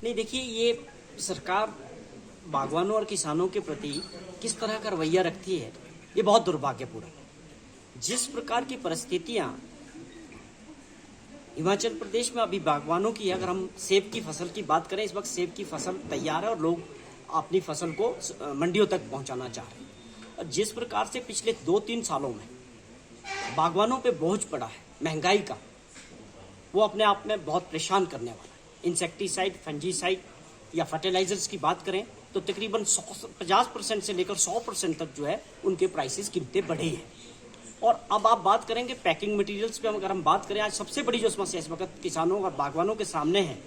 नहीं, देखिए, ये सरकार बागवानों और किसानों के प्रति किस तरह का रवैया रखती है, ये बहुत दुर्भाग्यपूर्ण है। जिस प्रकार की परिस्थितियां हिमाचल प्रदेश में अभी बागवानों की है, अगर हम सेब की फसल की बात करें, इस वक्त सेब की फसल तैयार है और लोग अपनी फसल को मंडियों तक पहुंचाना चाह रहे हैं। और जिस प्रकार से पिछले 2-3 सालों में बागवानों पे बोझ पड़ा है महंगाई का, वो अपने आप में बहुत परेशान करने वाला है। इंसेक्टिसाइड, फंजीसाइड या फर्टिलाइजर्स की बात करें तो तकरीबन 50% से लेकर 100% तक जो है उनके प्राइसेस कीमतें बढ़ी हैं। और अब आप बात करेंगे पैकिंग मटेरियल्स पे, अगर हम बात करें, आज सबसे बड़ी जो समस्या इस वक्त किसानों और बागवानों के सामने है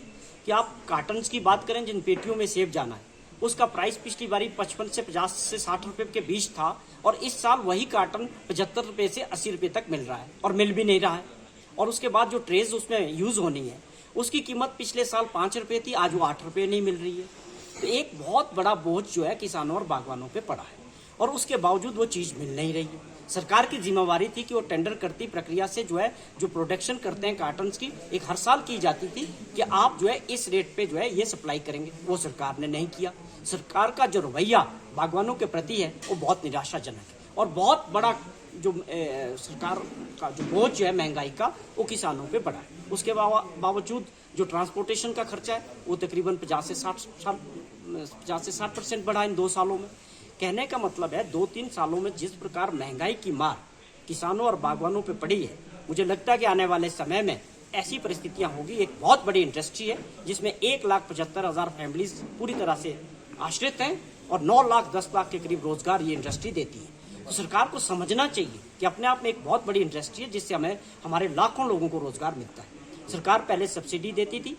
कि आप कार्टन्स की बात करें, जिन पेटियों में सेब जाना है, उसका प्राइस पिछली बारी 55 से 50 से 60 रुपए के बीच था और इस साल वही कार्टन 75 रुपए से 80 रुपए तक मिल रहा है और मिल भी नहीं रहा है। और उसके बाद जो ट्रेज उसमें यूज होनी है उसकी कीमत पिछले साल 5 रुपए थी, आज वो 8 रुपए नहीं मिल रही है। तो एक बहुत बड़ा बोझ जो है किसानों और बागवानों पे पड़ा है और उसके बावजूद वो चीज मिल नहीं रही है। सरकार की जिम्मेवारी थी कि वो टेंडर करती प्रक्रिया से जो है जो प्रोडक्शन करते हैं कार्टन्स की, एक हर साल की जाती थी कि आप जो है इस रेट पे जो है ये सप्लाई करेंगे। वो सरकार ने नहीं किया। सरकार का जो रवैया बागवानों के प्रति है वो बहुत निराशाजनक है और बहुत बड़ा जो सरकार का जो बोझ जो है महंगाई का वो किसानों पे बढ़ा है। उसके बावजूद जो ट्रांसपोर्टेशन का खर्चा है वो तकरीबन 50 से 60% बढ़ा इन 2 सालों में। कहने का मतलब है 2-3 सालों में जिस प्रकार महंगाई की मार किसानों और बागवानों पे पड़ी है, मुझे लगता है कि आने वाले समय में ऐसी परिस्थितियां होगी। एक बहुत बड़ी इंडस्ट्री है जिसमें 1,75,000 फैमिलीज पूरी तरह से आश्रित हैं और 9,10,00,000 के करीब रोजगार ये इंडस्ट्री देती है। तो सरकार को समझना चाहिए कि अपने आप में एक बहुत बड़ी इंडस्ट्री है जिससे हमें हमारे लाखों लोगों को रोजगार मिलता है। सरकार पहले सब्सिडी देती थी,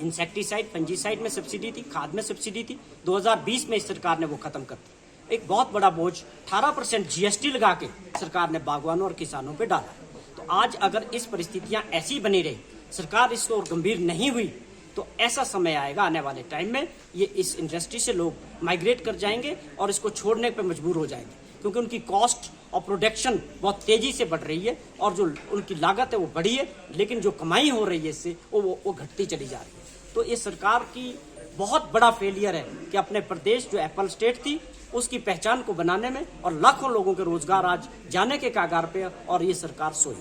इंसेक्टिसाइड, फंजीसाइड में सब्सिडी थी, खाद में सब्सिडी थी। 2020 में इस सरकार ने वो खत्म कर दी। एक बहुत बड़ा बोझ 18% जीएसटी लगा के सरकार ने बागवानों और किसानों पे डाला है। तो आज अगर इस परिस्थितियां ऐसी बनी रही, सरकार इसको और गंभीर नहीं हुई, तो ऐसा समय आएगा आने वाले टाइम में ये इस इंडस्ट्री से लोग माइग्रेट कर जाएंगे और इसको छोड़ने पे मजबूर हो जाएंगे, क्योंकि उनकी कॉस्ट और प्रोडक्शन बहुत तेजी से बढ़ रही है और जो उनकी लागत है वो बढ़ी है, लेकिन जो कमाई हो रही है इससे वो घटती चली जा रही है। तो ये सरकार की बहुत बड़ा फेलियर है कि अपने प्रदेश जो एप्पल स्टेट थी उसकी पहचान को बनाने में और लाखों लोगों के रोजगार आज जाने के कगार पे और ये सरकार सोई।